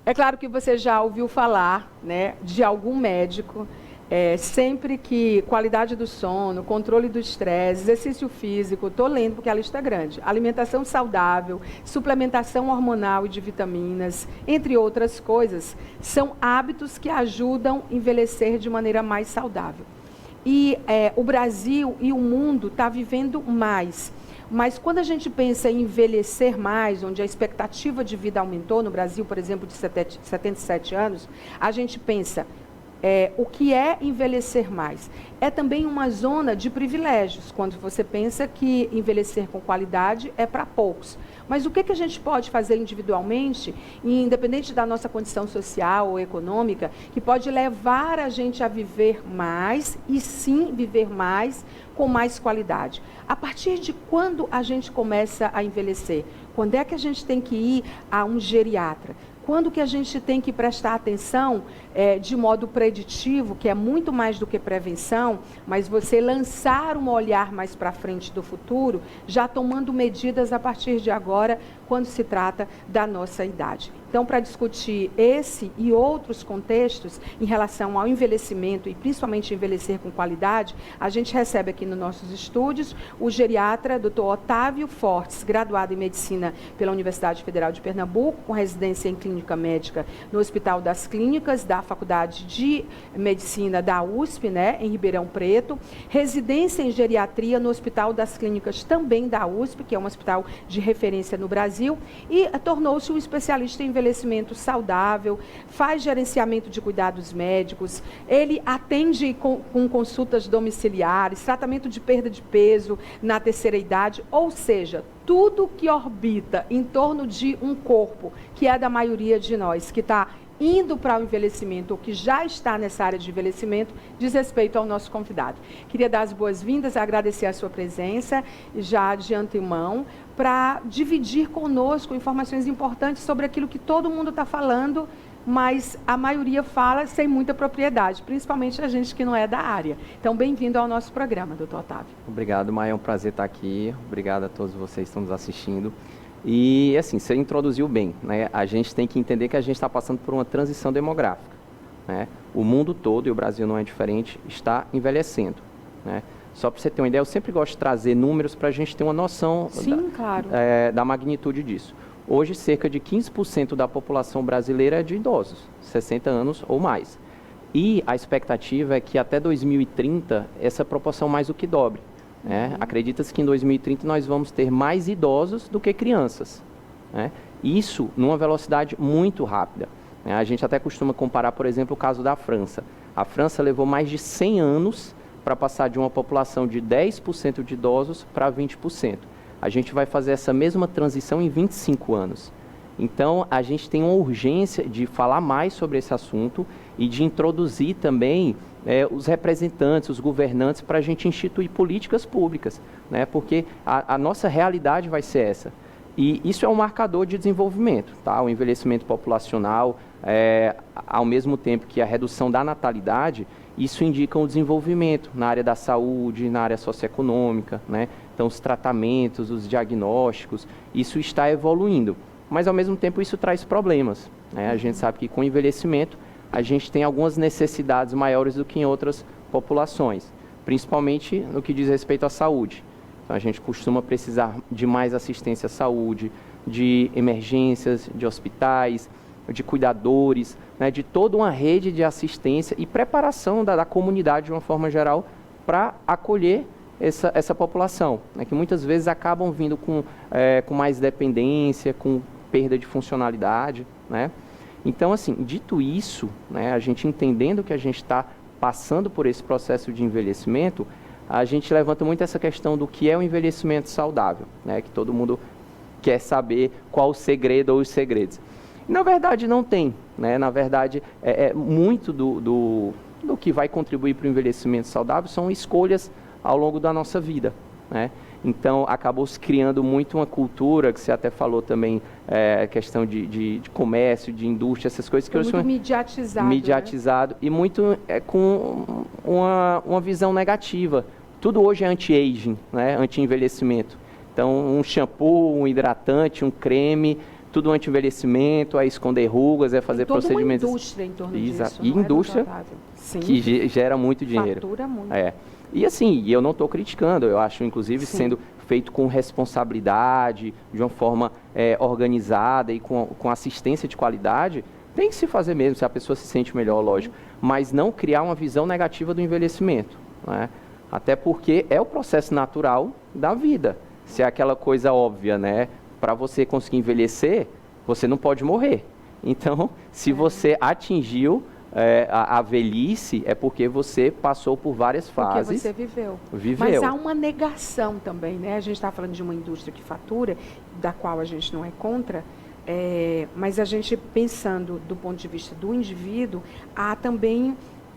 É claro que você já ouviu falar, né, de algum médico, sempre que qualidade do sono, controle do estresse, exercício físico, estou lendo porque a lista é grande, alimentação saudável, suplementação hormonal e de vitaminas, entre outras coisas, são hábitos que ajudam a envelhecer de maneira mais saudável. E o Brasil e o mundo está vivendo mais. Mas quando a gente pensa em envelhecer mais, onde a expectativa de vida aumentou, no Brasil, por exemplo, de 77 anos, a gente pensa, o que é envelhecer mais? É também uma zona de privilégios, quando você pensa que envelhecer com qualidade é para poucos. Mas o que a gente pode fazer individualmente, independente da nossa condição social ou econômica, que pode levar a gente a viver mais e sim viver mais com mais qualidade? A partir de quando a gente começa a envelhecer? Quando é que a gente tem que ir a um geriatra? Quando que a gente tem que prestar atenção de modo preditivo, que é muito mais do que prevenção, mas você lançar um olhar mais para frente do futuro, já tomando medidas a partir de agora, quando se trata da nossa idade. Então, para discutir esse e outros contextos em relação ao envelhecimento e principalmente envelhecer com qualidade, a gente recebe aqui nos nossos estúdios o geriatra Dr. Otávio Fortes, graduado em Medicina pela Universidade Federal de Pernambuco, com residência em Clínica Médica no Hospital das Clínicas da Faculdade de Medicina da USP, né, em Ribeirão Preto, residência em Geriatria no Hospital das Clínicas também da USP, que é um hospital de referência no Brasil, e tornou-se um especialista em envelhecimento saudável, faz gerenciamento de cuidados médicos, ele atende com consultas domiciliares, tratamento de perda de peso na terceira idade, ou seja, tudo que orbita em torno de um corpo, que é da maioria de nós, que está indo para o envelhecimento, ou que já está nessa área de envelhecimento, diz respeito ao nosso convidado. Queria dar as boas-vindas, agradecer a sua presença, já de antemão, para dividir conosco informações importantes sobre aquilo que todo mundo está falando, mas a maioria fala sem muita propriedade, principalmente a gente que não é da área. Então, bem-vindo ao nosso programa, doutor Otávio. Obrigado, Maia, é um prazer estar aqui. Obrigado a todos vocês que estão nos assistindo. E, assim, você introduziu bem, né? A gente tem que entender que a gente está passando por uma transição demográfica, né? O mundo todo, e o Brasil não é diferente, está envelhecendo, né? Só para você ter uma ideia, eu sempre gosto de trazer números para a gente ter uma noção da magnitude disso. Hoje, cerca de 15% da população brasileira é de idosos, 60 anos ou mais. E a expectativa é que até 2030, essa proporção mais do que dobre. Acredita-se que em 2030 nós vamos ter mais idosos do que crianças, né? Isso numa velocidade muito rápida, né? A gente até costuma comparar, por exemplo, o caso da França. A França levou mais de 100 anos para passar de uma população de 10% de idosos para 20%. A gente vai fazer essa mesma transição em 25 anos. Então, a gente tem uma urgência de falar mais sobre esse assunto e de introduzir também os representantes, os governantes, para a gente instituir políticas públicas, né? Porque a nossa realidade vai ser essa. E isso é um marcador de desenvolvimento, tá? O envelhecimento populacional, ao mesmo tempo que a redução da natalidade, isso indica um desenvolvimento na área da saúde, na área socioeconômica, né? Então, os tratamentos, os diagnósticos, isso está evoluindo. Mas, ao mesmo tempo, isso traz problemas, né? A gente sabe que com o envelhecimento, a gente tem algumas necessidades maiores do que em outras populações, principalmente no que diz respeito à saúde. Então, a gente costuma precisar de mais assistência à saúde, de emergências, de hospitais, de cuidadores, né? De toda uma rede de assistência e preparação da comunidade, de uma forma geral, para acolher essa população, né? Que muitas vezes acabam vindo com mais dependência, com perda de funcionalidade, né? Então, assim, dito isso, né, a gente entendendo que a gente está passando por esse processo de envelhecimento, a gente levanta muito essa questão do que é o envelhecimento saudável, né, que todo mundo quer saber qual o segredo ou os segredos. Na verdade, não tem, né? Na verdade, muito do que vai contribuir para o envelhecimento saudável são escolhas ao longo da nossa vida, né? Então, acabou se criando muito uma cultura, que você até falou também, questão de comércio, de indústria, essas coisas que hoje são mediatizado, mediatizado, né? E muito com uma visão negativa. Tudo hoje é anti-aging, né? Anti-envelhecimento. Então, um shampoo, um hidratante, um creme, tudo anti-envelhecimento, é esconder rugas, é fazer procedimentos... Toda uma indústria em torno disso. E indústria Sim. que gera muito dinheiro. Fatura muito. E assim, eu não estou criticando, eu acho, inclusive, sendo feito com responsabilidade, de uma forma organizada e com assistência de qualidade, tem que se fazer mesmo, se a pessoa se sente melhor, lógico. Mas não criar uma visão negativa do envelhecimento, né? Até porque é o processo natural da vida. Se é aquela coisa óbvia, né? Para você conseguir envelhecer, você não pode morrer. Então, se você atingiu a velhice, é porque você passou por várias fases. Porque você viveu. Mas há uma negação também, né? A gente está falando de uma indústria que fatura, da qual a gente não é contra, mas a gente, pensando do ponto de vista do indivíduo, há também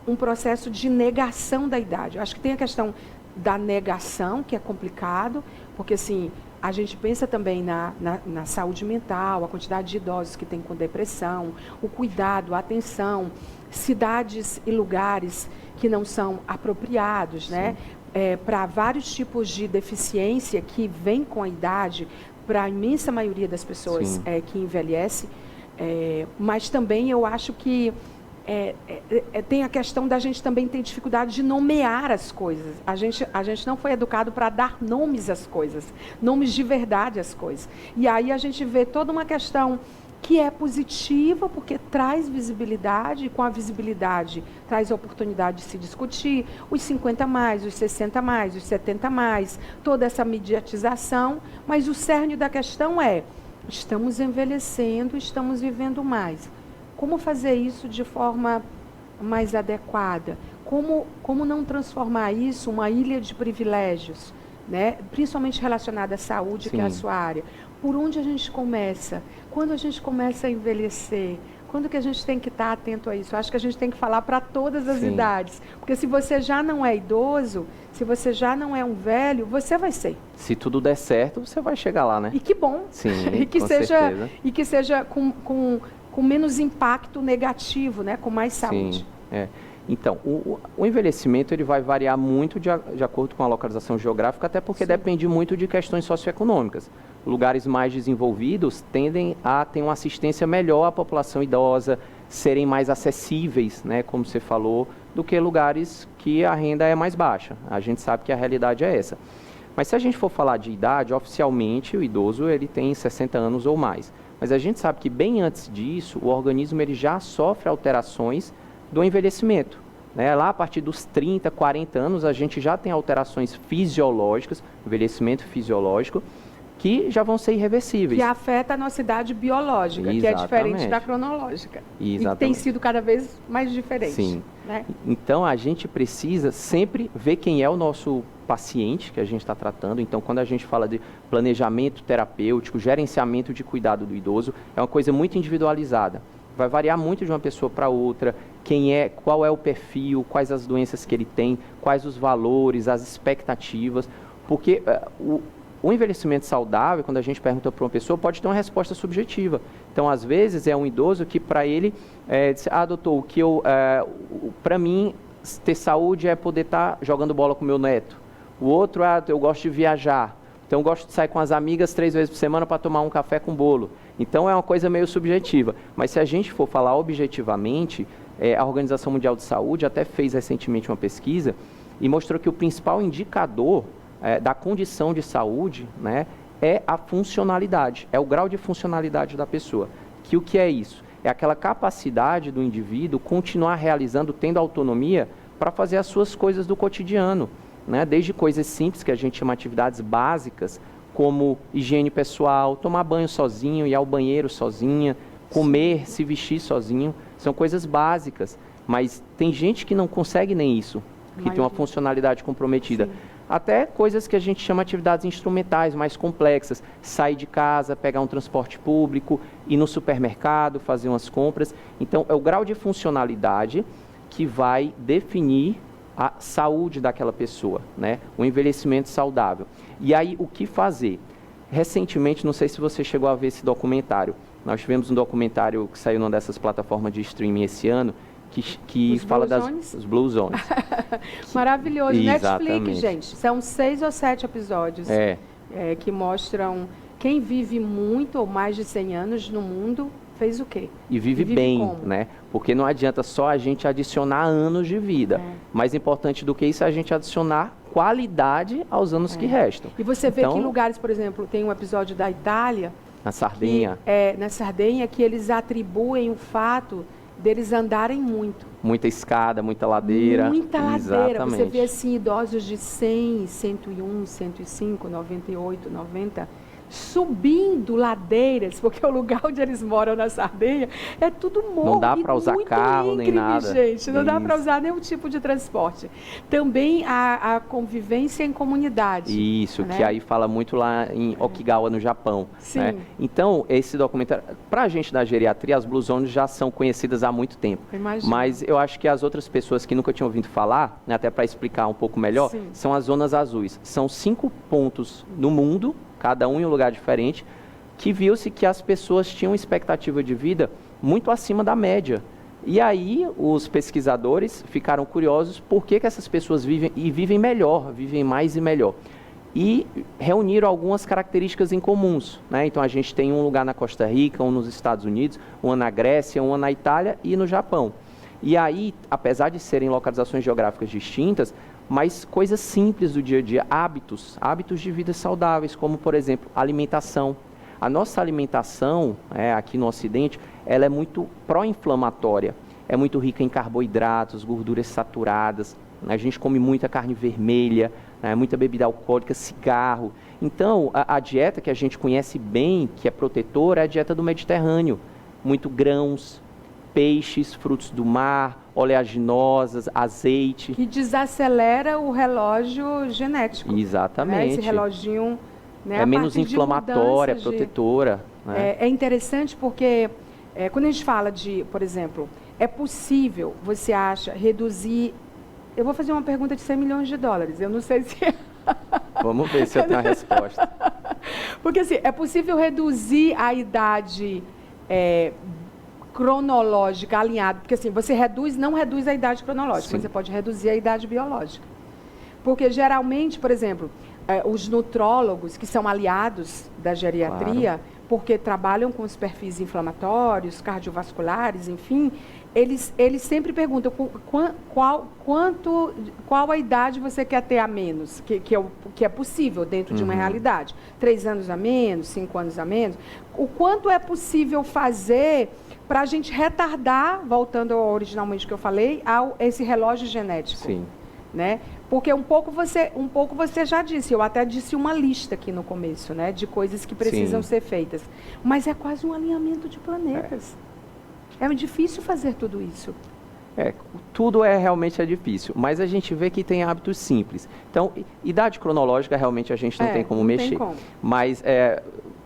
um processo de negação da idade. Eu acho que tem a questão da negação, que é complicado, porque assim, a gente pensa também na saúde mental, a quantidade de idosos que tem com depressão, o cuidado, a atenção, cidades e lugares que não são apropriados, né, para vários tipos de deficiência que vem com a idade, para a imensa maioria das pessoas que envelhece, mas também eu acho que tem a questão da gente também ter dificuldade de nomear as coisas. A gente não foi educado para dar nomes às coisas, nomes de verdade às coisas. E aí a gente vê toda uma questão que é positiva, porque traz visibilidade, e com a visibilidade traz a oportunidade de se discutir os 50 mais, os 60 mais, os 70 mais, toda essa mediatização, mas o cerne da questão estamos envelhecendo, estamos vivendo mais. Como fazer isso de forma mais adequada? Como não transformar isso uma ilha de privilégios, né? Principalmente relacionada à saúde, que é a sua área? Por onde a gente começa? Quando a gente começa a envelhecer? Quando que a gente tem que estar atento a isso? Eu acho que a gente tem que falar para todas as idades. Porque se você já não é idoso, se você já não é um velho, você vai ser. Se tudo der certo, você vai chegar lá, né? E que bom. Sim, e que seja com menos impacto negativo, né? Com mais saúde. Sim, Então, o envelhecimento ele vai variar muito de acordo com a localização geográfica, até porque depende muito de questões socioeconômicas. Lugares mais desenvolvidos tendem a ter uma assistência melhor à população idosa, serem mais acessíveis, né, como você falou, do que lugares que a renda é mais baixa. A gente sabe que a realidade é essa. Mas se a gente for falar de idade, oficialmente o idoso ele tem 60 anos ou mais. Mas a gente sabe que bem antes disso, o organismo ele já sofre alterações do envelhecimento, né? Lá a partir dos 30, 40 anos, a gente já tem alterações fisiológicas, envelhecimento fisiológico, que já vão ser irreversíveis. Que afeta a nossa idade biológica, que é diferente da cronológica. E tem sido cada vez mais diferente. Sim. Né? Então, a gente precisa sempre ver quem é o nosso paciente que a gente está tratando. Então, quando a gente fala de planejamento terapêutico, gerenciamento de cuidado do idoso, é uma coisa muito individualizada. Vai variar muito de uma pessoa para outra, qual é o perfil, quais as doenças que ele tem, quais os valores, as expectativas, porque o envelhecimento saudável, quando a gente pergunta para uma pessoa, pode ter uma resposta subjetiva. Então, às vezes, é um idoso que para ele, diz, doutor, para mim, ter saúde é poder estar jogando bola com meu neto. O outro, eu gosto de viajar. Então, eu gosto de sair com as amigas 3 vezes por semana para tomar um café com bolo. Então, é uma coisa meio subjetiva. Mas se a gente for falar objetivamente, a Organização Mundial de Saúde até fez recentemente uma pesquisa e mostrou que o principal indicador da condição de saúde, né, é a funcionalidade, é o grau de funcionalidade da pessoa. Que o que é isso? É aquela capacidade do indivíduo continuar realizando, tendo autonomia para fazer as suas coisas do cotidiano, né? Desde coisas simples, que a gente chama de atividades básicas, como higiene pessoal, tomar banho sozinho, ir ao banheiro sozinha, comer, se vestir sozinho, são coisas básicas, mas tem gente que não consegue nem isso, que tem uma funcionalidade comprometida. Sim. Até coisas que a gente chama de atividades instrumentais, mais complexas, sair de casa, pegar um transporte público, ir no supermercado, fazer umas compras. Então, é o grau de funcionalidade que vai definir a saúde daquela pessoa, né? O envelhecimento saudável. E aí, o que fazer? Recentemente, não sei se você chegou a ver esse documentário, nós tivemos um documentário que saiu numa dessas plataformas de streaming esse ano, que fala das Blue Zones. Maravilhoso. Netflix, gente. São 6 ou 7 episódios que mostram quem vive muito ou mais de 100 anos no mundo fez o quê? E vive bem, como? né? Porque não adianta só a gente adicionar anos de vida. Mais importante do que isso é a gente adicionar qualidade aos anos que restam. E você vê que em lugares, por exemplo, tem um episódio da Itália... Na Sardenha. Na Sardenha, que eles atribuem o fato deles andarem muito. Muita escada, muita ladeira. Muita ladeira. Exatamente. Você vê assim, idosos de 100, 101, 105, 98, 90, subindo ladeiras, porque o lugar onde eles moram na Sardenha é tudo morro. Não dá para usar carro íngreme, nem nada. Gente, não dá para usar nenhum tipo de transporte. Também a convivência em comunidade. Isso, né? Que aí fala muito lá em Okigawa, no Japão. Sim. Né? Então, esse documentário, para a gente da geriatria, as Blue Zones já são conhecidas há muito tempo. Imagina. Mas eu acho que as outras pessoas que nunca tinham ouvido falar, né, até para explicar um pouco melhor, Sim. são as zonas azuis. São 5 pontos no mundo, cada um em um lugar diferente, que viu-se que as pessoas tinham expectativa de vida muito acima da média. E aí os pesquisadores ficaram curiosos por que essas pessoas vivem melhor, vivem mais e melhor. E reuniram algumas características em comuns. Né? Então a gente tem um lugar na Costa Rica, um nos Estados Unidos, uma na Grécia, uma na Itália e no Japão. E aí, apesar de serem localizações geográficas distintas, mas coisas simples do dia a dia, hábitos de vida saudáveis, como, por exemplo, alimentação. A nossa alimentação, aqui no Ocidente, ela é muito pró-inflamatória, é muito rica em carboidratos, gorduras saturadas, a gente come muita carne vermelha, muita bebida alcoólica, cigarro. Então, a dieta que a gente conhece bem, que é protetora, é a dieta do Mediterrâneo. Muito grãos, peixes, frutos do mar, oleaginosas, azeite. Que desacelera o relógio genético. Exatamente. Esse reloginho... é menos inflamatória, protetora. Né? É interessante porque quando a gente fala de, por exemplo, é possível, você acha, reduzir... Eu vou fazer uma pergunta de 100 milhões de dólares. Eu não sei se... Vamos ver se eu tenho a resposta. Porque assim, é possível reduzir a idade... cronológica alinhada, porque assim, você não reduz a idade cronológica, mas você pode reduzir a idade biológica. Porque geralmente, por exemplo, os nutrólogos, que são aliados da geriatria, porque trabalham com os perfis inflamatórios, cardiovasculares, enfim, eles sempre perguntam qual a idade você quer ter a menos, que é possível dentro de uma realidade. 3 anos a menos, 5 anos a menos. O quanto é possível fazer para a gente retardar, voltando ao originalmente que eu falei, esse relógio genético. Sim. Né? Porque um pouco você já disse, eu até disse uma lista aqui no começo, né, de coisas que precisam ser feitas. Mas é quase um alinhamento de planetas. É difícil fazer tudo isso. Tudo realmente é difícil, mas a gente vê que tem hábitos simples. Então, idade cronológica realmente a gente não tem como mexer. Mas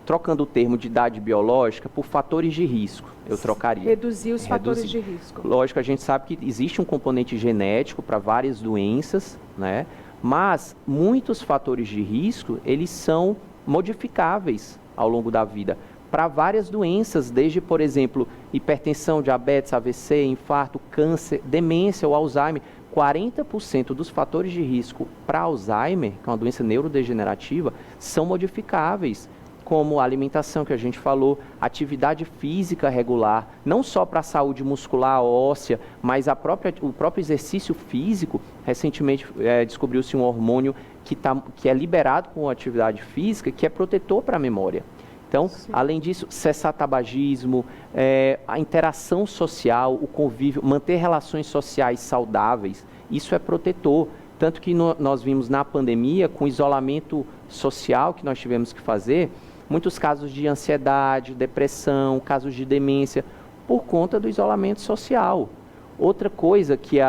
trocando o termo de idade biológica por fatores de risco, eu trocaria. Reduzir os fatores de risco. Lógico, a gente sabe que existe um componente genético para várias doenças, né? Mas muitos fatores de risco, eles são modificáveis ao longo da vida para várias doenças, desde, por exemplo, hipertensão, diabetes, AVC, infarto, câncer, demência ou Alzheimer. 40% dos fatores de risco para Alzheimer, que é uma doença neurodegenerativa, são modificáveis, como a alimentação que a gente falou, atividade física regular, não só para a saúde muscular, óssea, mas o próprio exercício físico. Recentemente descobriu-se um hormônio que é liberado com a atividade física, que é protetor para a memória. Então, além disso, cessar tabagismo, a interação social, o convívio, manter relações sociais saudáveis, isso é protetor. Tanto que nós vimos na pandemia, com o isolamento social que nós tivemos que fazer, muitos casos de ansiedade, depressão, casos de demência, por conta do isolamento social. Outra coisa que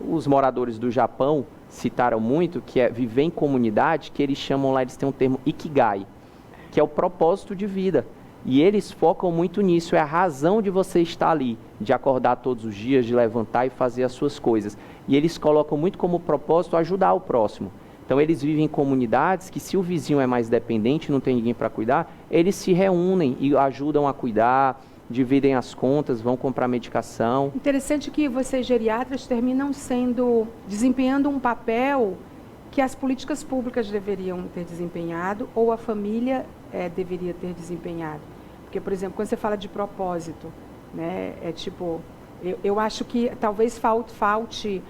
os moradores do Japão citaram muito, que é viver em comunidade, que eles chamam lá, eles têm um termo Ikigai, que é o propósito de vida. E eles focam muito nisso, é a razão de você estar ali, de acordar todos os dias, de levantar e fazer as suas coisas. E eles colocam muito como propósito ajudar o próximo. Então, eles vivem em comunidades que, se o vizinho é mais dependente, não tem ninguém para cuidar, eles se reúnem e ajudam a cuidar, dividem as contas, vão comprar medicação. Interessante que vocês, geriatras, terminam desempenhando um papel que as políticas públicas deveriam ter desempenhado ou a família deveria ter desempenhado. Porque, por exemplo, quando você fala de propósito, né, eu acho que talvez falte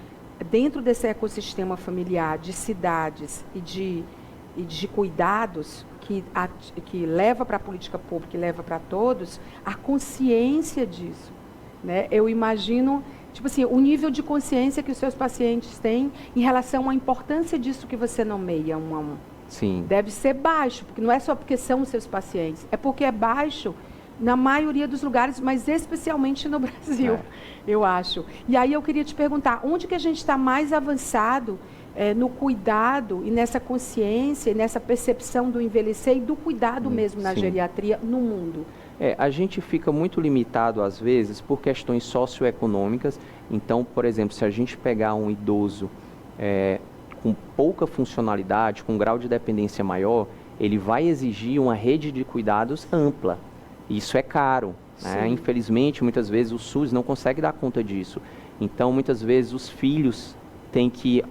dentro desse ecossistema familiar de cidades e de cuidados que leva para a política pública, que leva para todos, a consciência disso, né? Eu imagino, o nível de consciência que os seus pacientes têm em relação à importância disso que você nomeia 1 a 1. Sim. Deve ser baixo, porque não é só porque são os seus pacientes, é porque é baixo na maioria dos lugares, mas especialmente no Brasil, eu acho. E aí eu queria te perguntar, onde que a gente está mais avançado no cuidado e nessa consciência, e nessa percepção do envelhecer e do cuidado mesmo na geriatria no mundo? A gente fica muito limitado, às vezes, por questões socioeconômicas. Então, por exemplo, se a gente pegar um idoso com pouca funcionalidade, com um grau de dependência maior, ele vai exigir uma rede de cuidados ampla. Isso é caro, né? Infelizmente, muitas vezes o SUS não consegue dar conta disso. Então, muitas vezes os filhos têm que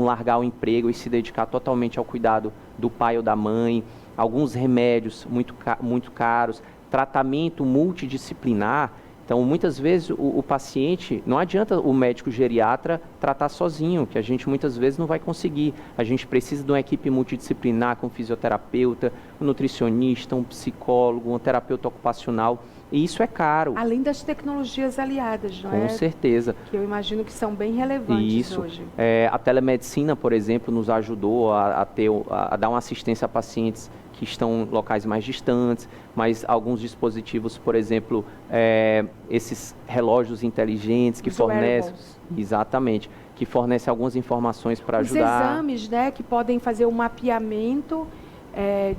largar o emprego e se dedicar totalmente ao cuidado do pai ou da mãe. Alguns remédios muito caros, tratamento multidisciplinar. Então, muitas vezes o paciente, não adianta o médico geriatra tratar sozinho, que a gente muitas vezes não vai conseguir. A gente precisa de uma equipe multidisciplinar com um fisioterapeuta, um nutricionista, um psicólogo, um terapeuta ocupacional. E isso é caro. Além das tecnologias aliadas, não é? Com certeza. Que eu imagino que são bem relevantes hoje. A telemedicina, por exemplo, nos ajudou a dar uma assistência a pacientes que estão em locais mais distantes, mas alguns dispositivos, por exemplo, esses relógios inteligentes que fornecem... Exatamente, que fornecem algumas informações para ajudar. Os exames, né, que podem fazer o mapeamento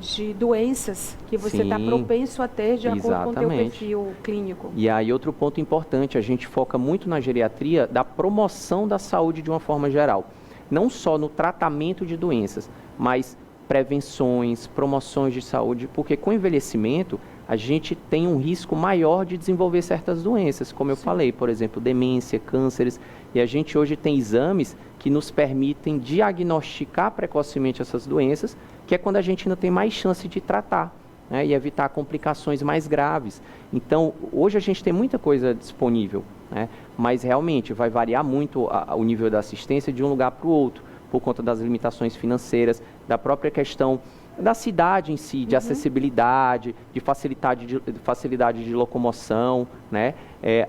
de doenças que você está propenso a ter de acordo com o teu perfil clínico. E aí outro ponto importante, a gente foca muito na geriatria da promoção da saúde de uma forma geral. Não só no tratamento de doenças, mas prevenções, promoções de saúde, porque com o envelhecimento a gente tem um risco maior de desenvolver certas doenças, como eu falei, por exemplo, demência, cânceres, e a gente hoje tem exames que nos permitem diagnosticar precocemente essas doenças, que é quando a gente ainda tem mais chance de tratar, né, e evitar complicações mais graves. Então, hoje a gente tem muita coisa disponível, né, mas realmente vai variar muito o nível da assistência de um lugar para o outro, por conta das limitações financeiras, da própria questão da cidade em si, de acessibilidade, de facilidade de locomoção, né?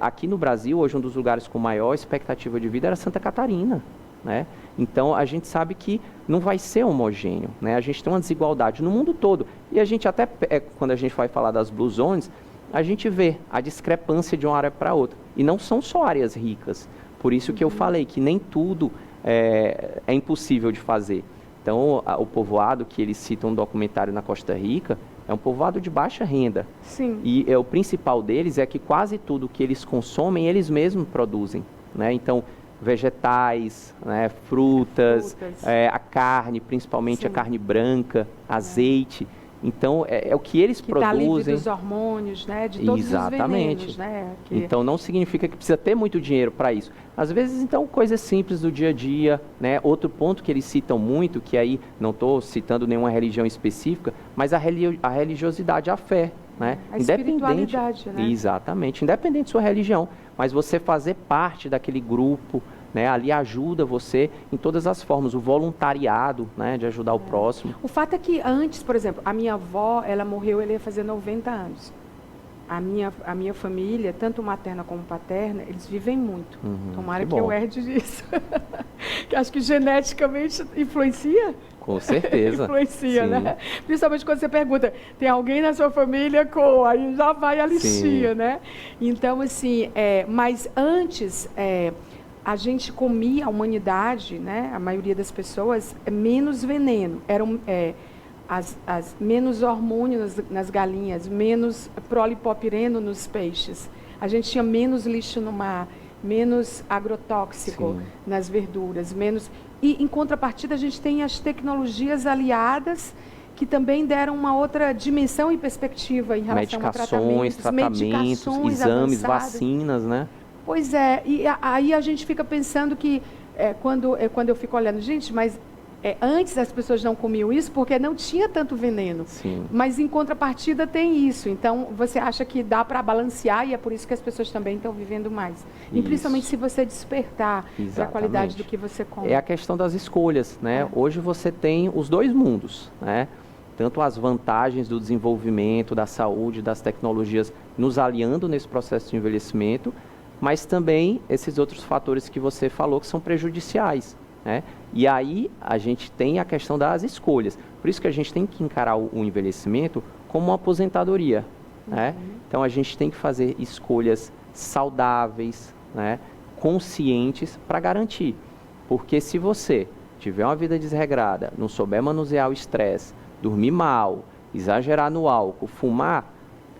Aqui no Brasil, hoje um dos lugares com maior expectativa de vida era Santa Catarina, né? Então, a gente sabe que não vai ser homogêneo, né? A gente tem uma desigualdade no mundo todo. E a gente até, quando a gente vai falar das Blue Zones, a gente vê a discrepância de uma área para outra. E não são só áreas ricas. Por isso que eu falei que nem tudo é impossível de fazer. Então, o povoado que eles citam no documentário na Costa Rica é um povoado de baixa renda. Sim. E o principal deles é que quase tudo que eles consomem, eles mesmos produzem, né? Então, vegetais, né, frutas. A carne, principalmente a carne branca, azeite. Então, é o que eles produzem. Que está livre dos hormônios, né? De todos os venenos, né? Então, não significa que precisa ter muito dinheiro para isso. Às vezes, então, coisas simples do dia a dia, né? Outro ponto que eles citam muito, que aí não estou citando nenhuma religião específica, mas a religiosidade, a fé, né? A espiritualidade, né? Exatamente, independente de sua religião. Mas você fazer parte daquele grupo, né, ali ajuda você em todas as formas, o voluntariado, né, de ajudar o próximo. O fato é que antes, por exemplo, a minha avó, ela morreu, ela ia fazer 90 anos. A minha família, tanto materna como paterna, eles vivem muito. Tomara que eu herde disso. Que acho que geneticamente influencia. Com certeza. Influencia, né? Principalmente quando você pergunta, tem alguém na sua família com... Aí já vai a listinha, né? Então, assim, mas antes... a gente comia, a humanidade, né, a maioria das pessoas, menos veneno, eram menos hormônio nas galinhas, menos prolipopireno nos peixes. A gente tinha menos lixo no mar, menos agrotóxico nas verduras, menos... E, em contrapartida, a gente tem as tecnologias aliadas que também deram uma outra dimensão e perspectiva em relação a tratamentos, exames, avançados. Vacinas, né? Pois é, e aí a gente fica pensando que, quando eu fico olhando, gente, mas Antes as pessoas não comiam isso porque não tinha tanto veneno. Sim. Mas em contrapartida tem isso. Então você acha que dá para balancear e é por isso que as pessoas também estão vivendo mais. E principalmente se você despertar para a qualidade do que você come. É a questão das escolhas, né? Hoje você tem os dois mundos, né? Tanto as vantagens do desenvolvimento, da saúde, das tecnologias nos aliando nesse processo de envelhecimento, mas também esses outros fatores que você falou que são prejudiciais, né? E aí a gente tem a questão das escolhas. Por isso que a gente tem que encarar o envelhecimento como uma aposentadoria, né? Então a gente tem que fazer escolhas saudáveis, né? Conscientes para garantir. Porque se você tiver uma vida desregrada, não souber manusear o estresse, dormir mal, exagerar no álcool, fumar,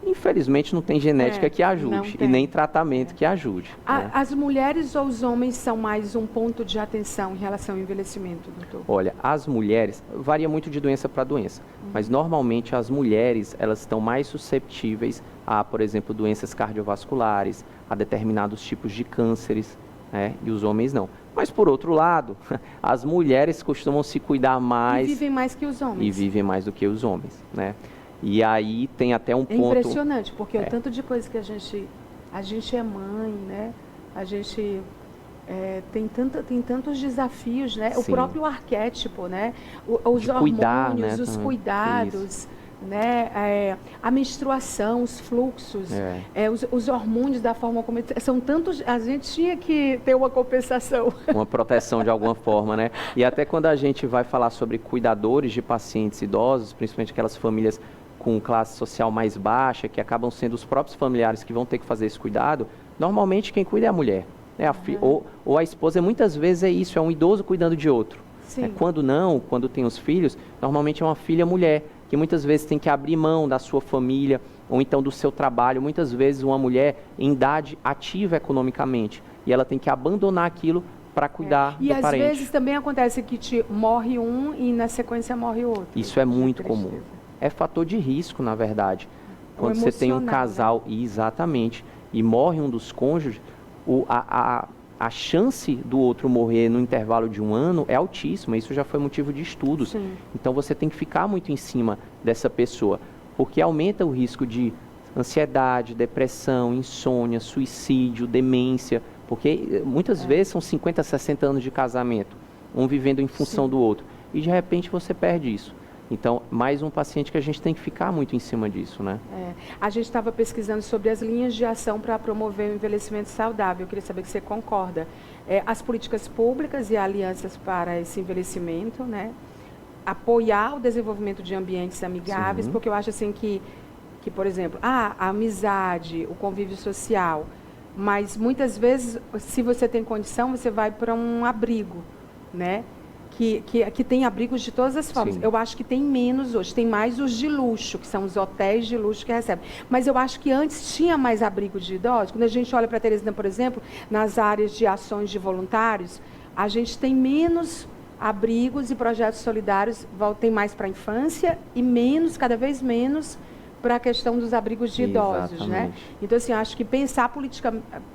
infelizmente não tem genética que ajude e nem tratamento que ajude. Né? As mulheres ou os homens são mais um ponto de atenção em relação ao envelhecimento, doutor? Olha, as mulheres, varia muito de doença para doença, mas normalmente as mulheres, elas estão mais susceptíveis a, por exemplo, doenças cardiovasculares, a determinados tipos de cânceres, né? E os homens não. Mas, por outro lado, as mulheres costumam se cuidar mais... E vivem mais que os homens. E vivem mais do que os homens, né? E aí tem até um ponto... É impressionante, porque o tanto de coisa que a gente é mãe, né? A gente tem tantos desafios, né? Sim. O próprio arquétipo, né? Os hormônios, os cuidados, né? A menstruação, os fluxos, os hormônios da forma como... São tantos... A gente tinha que ter uma compensação. Uma proteção de alguma forma, né? E até quando a gente vai falar sobre cuidadores de pacientes idosos, principalmente aquelas famílias com classe social mais baixa, que acabam sendo os próprios familiares que vão ter que fazer esse cuidado, normalmente quem cuida é a mulher. Né? Ou a esposa, muitas vezes é isso, é um idoso cuidando de outro. Né? Quando não, quando tem os filhos, normalmente é uma filha mulher, que muitas vezes tem que abrir mão da sua família, ou então do seu trabalho. Muitas vezes uma mulher em idade ativa economicamente, e ela tem que abandonar aquilo para cuidar do parente. E às vezes também acontece que morre um e na sequência morre o outro. Isso é muito comum. É fator de risco, na verdade. Quando você tem um casal, exatamente, e morre um dos cônjuges, a chance do outro morrer no intervalo de 1 ano é altíssima. Isso já foi motivo de estudos. Sim. Então você tem que ficar muito em cima dessa pessoa, porque aumenta o risco de ansiedade, depressão, insônia, suicídio, demência, porque muitas vezes são 50, 60 anos de casamento, um vivendo em função do outro, e de repente você perde isso. Então, mais um paciente que a gente tem que ficar muito em cima disso, né? A gente estava pesquisando sobre as linhas de ação para promover o envelhecimento saudável. Eu queria saber se você concorda. As políticas públicas e alianças para esse envelhecimento, né? Apoiar o desenvolvimento de ambientes amigáveis, porque eu acho assim que, por exemplo, a amizade, o convívio social, mas muitas vezes, se você tem condição, você vai para um abrigo, né? Que tem abrigos de todas as formas. Eu acho que tem menos hoje, tem mais os de luxo, que são os hotéis de luxo que recebem. Mas eu acho que antes tinha mais abrigos de idosos. Quando a gente olha para Teresina, por exemplo, nas áreas de ações de voluntários, a gente tem menos abrigos e projetos solidários, tem mais para a infância e menos, cada vez menos, para a questão dos abrigos de idosos, né? Então, assim, acho que pensar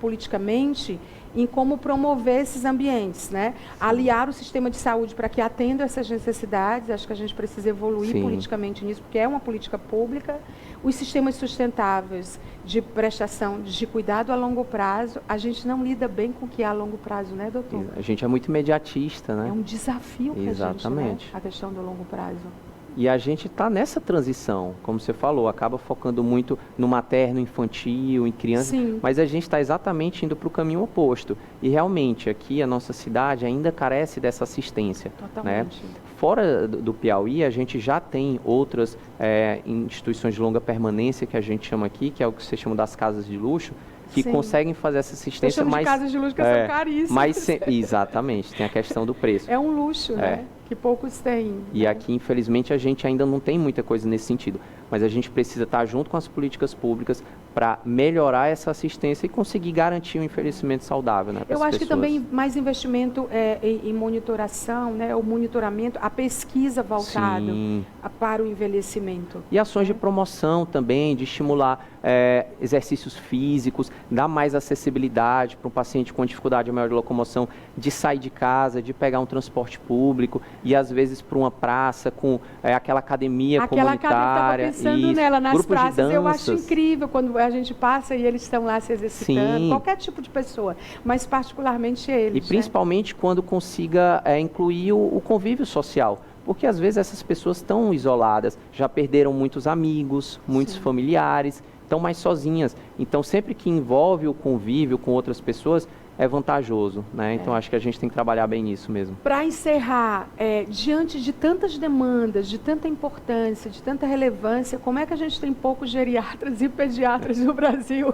politicamente em como promover esses ambientes, né? Aliar o sistema de saúde para que atenda essas necessidades. Acho que a gente precisa evoluir politicamente nisso, porque é uma política pública. Os sistemas sustentáveis de prestação, de cuidado a longo prazo, a gente não lida bem com o que é a longo prazo, né, doutor? A gente é muito imediatista, né? É um desafio para a gente, né? A questão do longo prazo. E a gente está nessa transição, como você falou, acaba focando muito no materno, infantil, em crianças, mas a gente está exatamente indo para o caminho oposto. E realmente aqui a nossa cidade ainda carece dessa assistência. Totalmente. Né? Fora do Piauí, a gente já tem outras instituições de longa permanência, que a gente chama aqui, que é o que você chama das casas de luxo, que conseguem fazer essa assistência mais... de casas de luxo que são caríssimas. Exatamente, tem a questão do preço. É um luxo, né? Que poucos têm. E aqui, infelizmente, a gente ainda não tem muita coisa nesse sentido. Mas a gente precisa estar junto com as políticas públicas para melhorar essa assistência e conseguir garantir um envelhecimento saudável, né, para as pessoas. Eu acho que também mais investimento em monitoração, né, o monitoramento, a pesquisa voltada para o envelhecimento. E ações de promoção também, de estimular exercícios físicos, dar mais acessibilidade para um paciente com dificuldade maior de locomoção, de sair de casa, de pegar um transporte público. ir às vezes para uma praça com aquela academia comunitária. Eu estava pensando nela, nas grupos praças, de danças. eu acho incrível quando a gente passa e eles estão lá se exercitando, Sim. qualquer tipo de pessoa, mas particularmente eles. E principalmente quando consiga incluir o convívio social. Porque às vezes essas pessoas estão isoladas, já perderam muitos amigos, muitos Sim. familiares, estão mais sozinhas. Então sempre que envolve o convívio com outras pessoas, é vantajoso, né? Então acho que a gente tem que trabalhar bem nisso mesmo. Para encerrar, diante de tantas demandas, de tanta importância, de tanta relevância, como é que a gente tem poucos geriatras e pediatras no Brasil?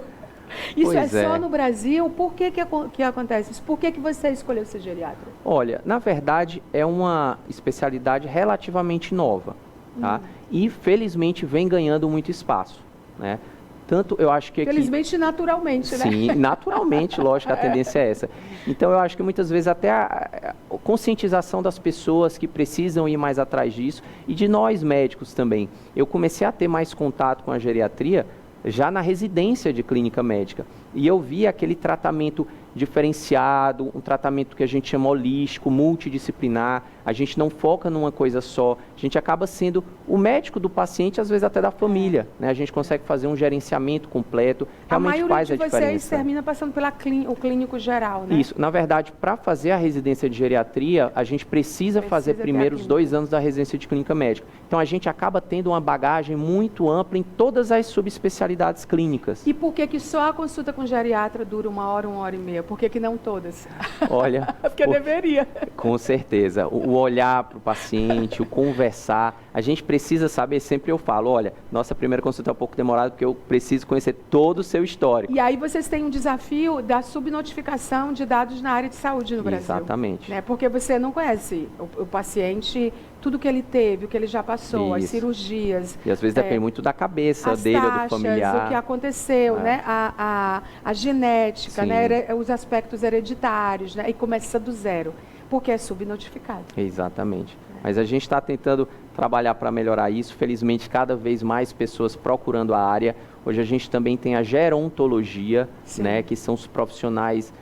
Isso só no Brasil? Por que acontece isso? Por que você escolheu ser geriatra? Olha, na verdade é uma especialidade relativamente nova, tá? E felizmente vem ganhando muito espaço, né? Tanto eu acho que aqui... Felizmente, naturalmente, né? Sim, naturalmente, lógico, a tendência é essa. Então eu acho que muitas vezes até a conscientização das pessoas que precisam ir mais atrás disso e de nós médicos também. Eu comecei a ter mais contato com a geriatria já na residência de clínica médica. E eu vi aquele tratamento diferenciado, um tratamento que a gente chama holístico, multidisciplinar. A gente não foca numa coisa só. A gente acaba sendo o médico do paciente, às vezes até da família, né? A gente consegue fazer um gerenciamento completo, realmente faz a diferença. A maioria de vocês termina passando pelo clínico geral, né? Isso. Na verdade, para fazer a residência de geriatria, a gente precisa fazer primeiro os 2 anos da residência de clínica médica. Então, a gente acaba tendo uma bagagem muito ampla em todas as subespecialidades clínicas. E por que só a consulta com geriatra dura 1 hora, 1 hora e meia? Por que não todas? Olha... Porque deveria. Com certeza. O olhar para o paciente, o conversar. A gente precisa saber, sempre eu falo, olha, nossa primeira consulta é um pouco demorada porque eu preciso conhecer todo o seu histórico. E aí vocês têm um desafio da subnotificação de dados na área de saúde no Brasil. Exatamente. Né? Porque você não conhece o paciente, tudo que ele teve, o que ele já passou, as cirurgias. E às vezes depende muito da cabeça dele taxas, ou do familiar. O que aconteceu, né? A genética, né? Os aspectos hereditários, né? E começa do zero, porque é subnotificado. Exatamente. Mas a gente está tentando trabalhar para melhorar isso. Felizmente, cada vez mais pessoas procurando a área. Hoje a gente também tem a gerontologia, né, que são os profissionais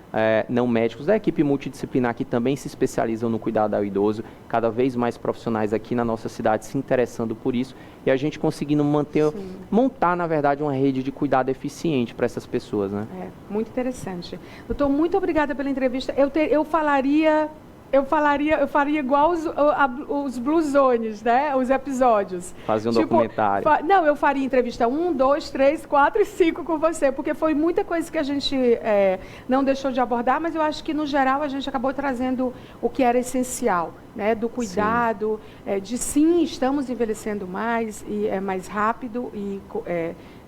não médicos da equipe multidisciplinar que também se especializam no cuidado ao idoso. Cada vez mais profissionais aqui na nossa cidade se interessando por isso. E a gente conseguindo montar, na verdade, uma rede de cuidado eficiente para essas pessoas, né? Muito interessante. Doutor, muito obrigada pela entrevista. Eu faria igual os Blue Zones, né? Os episódios. Fazer um documentário. Não, eu faria entrevista 1, 2, 3, 4 e 5 com você, porque foi muita coisa que a gente não deixou de abordar, mas eu acho que, no geral, a gente acabou trazendo o que era essencial, né? Do cuidado, de estamos envelhecendo mais, e mais rápido, e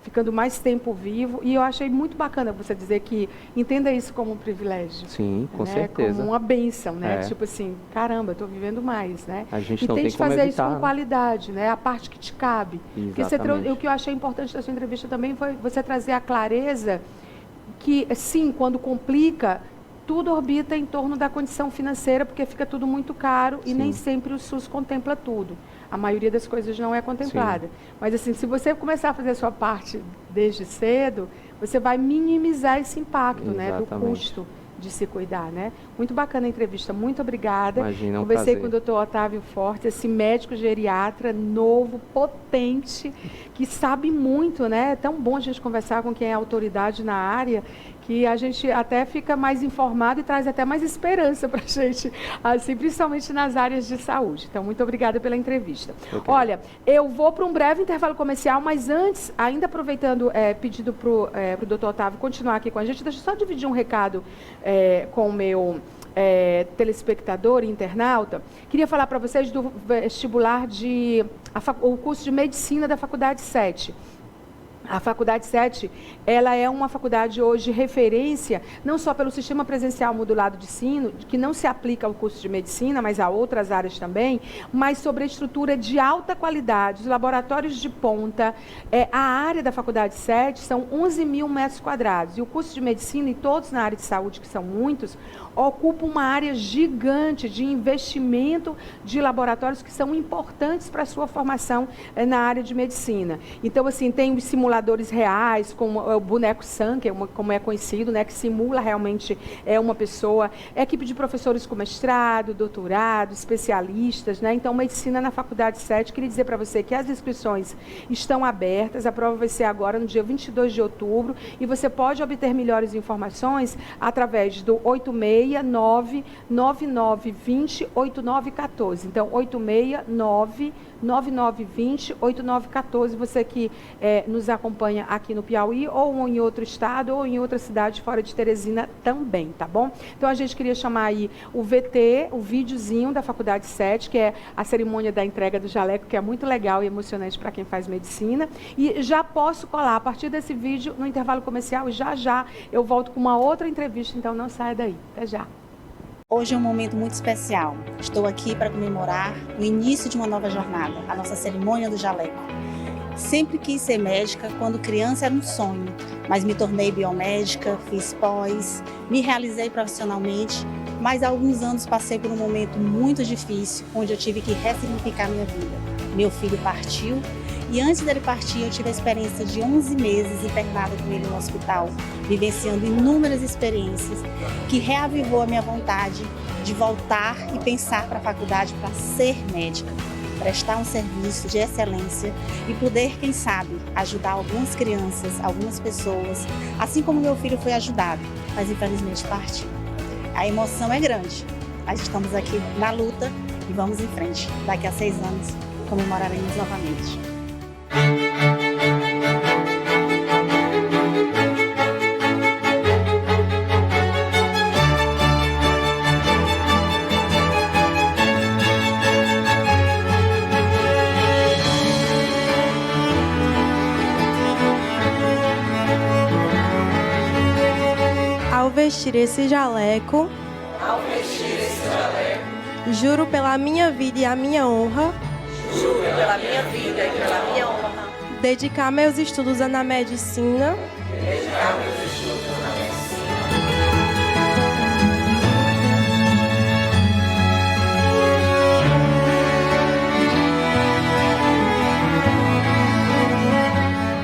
ficando mais tempo vivo, e eu achei muito bacana você dizer que entenda isso como um privilégio. Sim, com né? certeza. Como uma bênção, né? Tipo assim, caramba, eu estou vivendo mais, né? A gente e não tem como fazer evitar, isso com qualidade, né? A parte que te cabe. Exatamente. O que eu achei importante da sua entrevista também foi você trazer a clareza que, sim, quando complica, tudo orbita em torno da condição financeira, porque fica tudo muito caro e nem sempre o SUS contempla tudo. A maioria das coisas não é contemplada. Mas, assim, se você começar a fazer a sua parte desde cedo, você vai minimizar esse impacto, né, do custo de se cuidar, né? Muito bacana a entrevista, muito obrigada. Imagina, Conversei com o Dr. Otávio Forte, esse médico geriatra novo, potente, que sabe muito, né? É tão bom a gente conversar com quem é autoridade na área, que a gente até fica mais informado e traz até mais esperança para a gente, assim, principalmente nas áreas de saúde. Então, muito obrigada pela entrevista. Olha, eu vou para um breve intervalo comercial, mas antes, ainda aproveitando, pedido para o Dr. Otávio continuar aqui com a gente, deixa eu só dividir um recado com o meu telespectador e internauta. Queria falar para vocês do vestibular o curso de Medicina da Faculdade 7. A Faculdade 7, ela é uma faculdade hoje referência, não só pelo sistema presencial modulado de ensino, que não se aplica ao curso de medicina, mas a outras áreas também, mas sobre a estrutura de alta qualidade, os laboratórios de ponta. A área da Faculdade 7 são 11 mil metros quadrados, e o curso de medicina, e todos na área de saúde, que são muitos, ocupa uma área gigante de investimento de laboratórios que são importantes para a sua formação na área de medicina. Então, assim, tem os simuladores simuladores reais, como o boneco Sam, como é conhecido, né, que simula realmente uma pessoa. Equipe de professores com mestrado, doutorado, especialistas, né? Então, medicina na Faculdade 7. Queria dizer para você que as inscrições estão abertas. A prova vai ser agora no dia 22 de outubro e você pode obter melhores informações através do 869-9920-8914. Então, 869-9920-8914. Você que nos acompanha aqui no Piauí ou em outro estado ou em outra cidade fora de Teresina também, tá bom? Então, a gente queria chamar aí o VT, o videozinho da Faculdade 7, que é a cerimônia da entrega do jaleco, que é muito legal e emocionante para quem faz medicina. E já posso colar a partir desse vídeo no intervalo comercial e já eu volto com uma outra entrevista, então não saia daí. Até já. Hoje é um momento muito especial. Estou aqui para comemorar o início de uma nova jornada, a nossa cerimônia do jaleco. Sempre quis ser médica, quando criança era um sonho, mas me tornei biomédica, fiz pós, me realizei profissionalmente, mas há alguns anos passei por um momento muito difícil, onde eu tive que ressignificar minha vida. Meu filho partiu e antes dele partir eu tive a experiência de 11 meses internada com ele no hospital, vivenciando inúmeras experiências que reavivou a minha vontade de voltar e pensar para a faculdade para ser médica, prestar um serviço de excelência e poder, quem sabe, ajudar algumas crianças, algumas pessoas, assim como meu filho foi ajudado, mas infelizmente partiu. A emoção é grande, mas estamos aqui na luta e vamos em frente. Daqui a 6 anos comemoraremos novamente. Ao vestir esse jaleco, juro pela minha vida e a minha honra, dedicar meus estudos na medicina,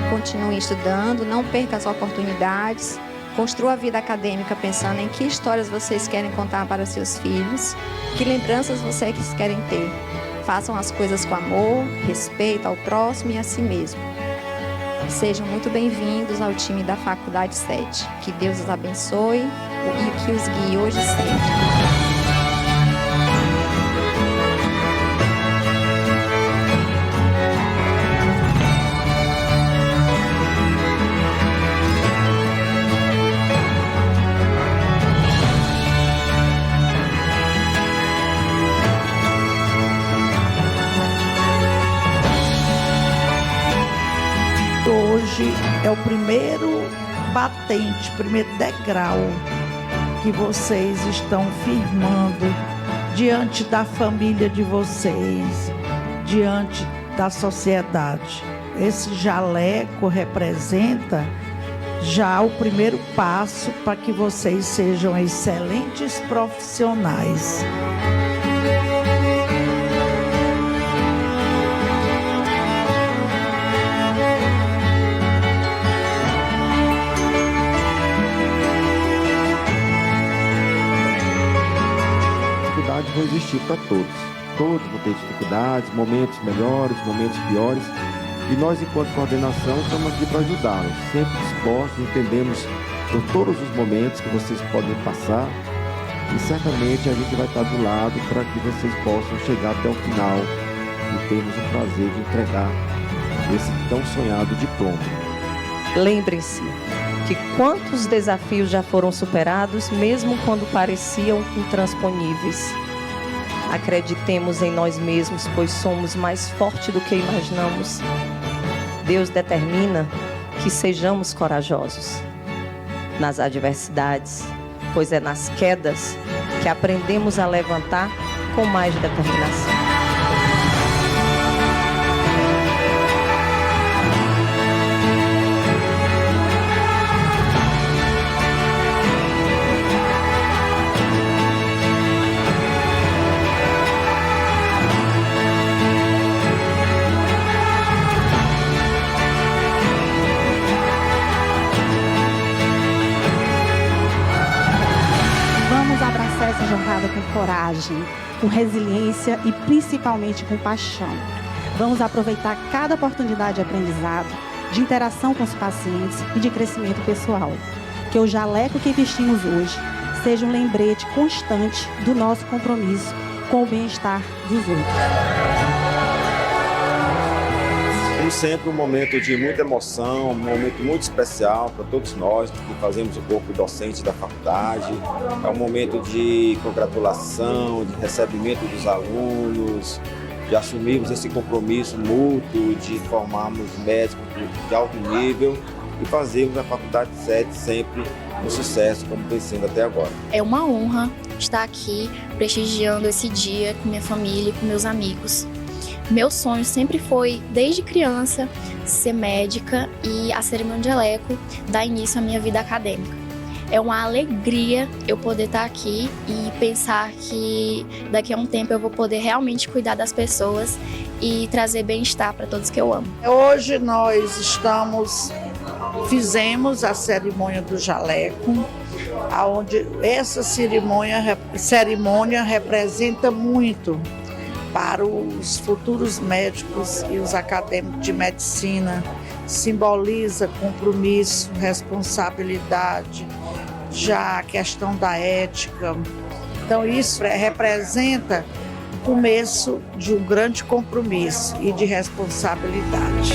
continue estudando, não perca as oportunidades. Construa a vida acadêmica pensando em que histórias vocês querem contar para seus filhos, que lembranças vocês querem ter. Façam as coisas com amor, respeito ao próximo e a si mesmo. Sejam muito bem-vindos ao time da Faculdade 7. Que Deus os abençoe e que os guie hoje e sempre. Hoje é o primeiro batente, primeiro degrau que vocês estão firmando diante da família de vocês, diante da sociedade. Esse jaleco representa já o primeiro passo para que vocês sejam excelentes profissionais. Vão existir para todos. Todos vão ter dificuldades, momentos melhores, momentos piores. E nós, enquanto coordenação, estamos aqui para ajudá-los. Sempre dispostos, entendemos por todos os momentos que vocês podem passar. E certamente a gente vai estar do lado para que vocês possam chegar até o final e termos o prazer de entregar esse tão sonhado diploma. Lembrem-se que quantos desafios já foram superados, mesmo quando pareciam intransponíveis. Acreditemos em nós mesmos, pois somos mais fortes do que imaginamos. Deus determina que sejamos corajosos nas adversidades, pois é nas quedas que aprendemos a levantar com mais determinação. jornada com coragem, com resiliência e principalmente com paixão. Vamos aproveitar cada oportunidade de aprendizado, de interação com os pacientes e de crescimento pessoal. Que o jaleco que vestimos hoje seja um lembrete constante do nosso compromisso com o bem-estar dos outros. Como sempre, um momento de muita emoção, um momento muito especial para todos nós que fazemos o corpo docente da faculdade. É um momento de congratulação, de recebimento dos alunos, de assumirmos esse compromisso mútuo, de formarmos médicos de alto nível e fazermos a Faculdade 7 sempre um sucesso, como tem sido até agora. É uma honra estar aqui prestigiando esse dia com minha família e com meus amigos. Meu sonho sempre foi, desde criança, ser médica e a cerimônia de jaleco dar início à minha vida acadêmica. É uma alegria eu poder estar aqui e pensar que daqui a um tempo eu vou poder realmente cuidar das pessoas e trazer bem-estar para todos que eu amo. Hoje nós fizemos a cerimônia do jaleco, onde essa cerimônia representa muito para os futuros médicos e os acadêmicos de medicina, simboliza compromisso, responsabilidade, já a questão da ética. Então isso representa o começo de um grande compromisso e de responsabilidade.